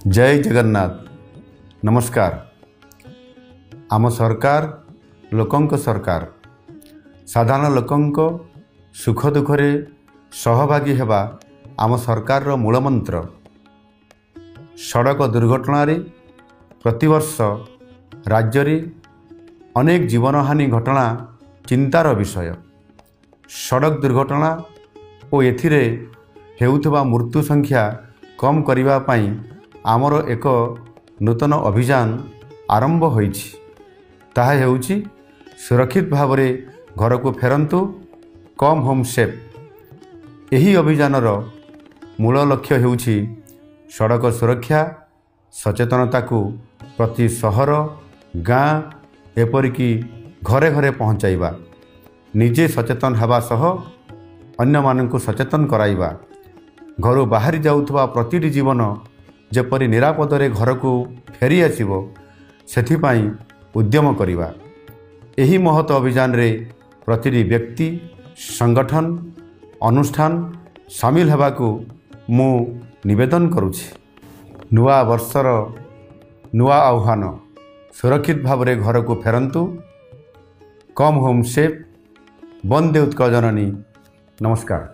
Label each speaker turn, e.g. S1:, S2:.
S1: जय जगन्नाथ। नमस्कार। आम सरकार लोकंक सरकार। साधारण लोकंक सुख दुखरे सहभागी हेबा आम सरकार रो मूलमंत्र। सड़क दुर्घटना प्रतिवर्ष राज्य रे अनेक जीवनहानि घटना चिंतार विषय। सड़क दुर्घटना और एथिरे हेउथबा मृत्यु संख्या कम करिबा पई आमर एक नूतन अभियान आरंभ होईछि। ताहा हेउछि सुरक्षित भाव में घर को फेरंतु, कम होम सेफ। यही अभियानर मूल लक्ष्य हेउछि सड़क सुरक्षा सचेतनता को प्रति सहर गाँ एपरिकी घरे घरे पहुँचाइबा, निजे सचेतन हेबा सह अन्य माननकु सचेतन कराइबा, घर बाहरी जाउथबा प्रतिटी जीवन जेपरि निरापदरे घर को फेरी आसिबो सेथिपाई उद्यम करिबा। एही महत अभियान रे प्रतिटी व्यक्ति संगठन अनुष्ठान शामिल हेबाकू मु निवेदन करुछि। नुआ वर्षर नुआ आह्वान, सुरक्षित भाव में घर को फेरंतु, कम होम सेफ। वंदे उत्कल जननी। नमस्कार।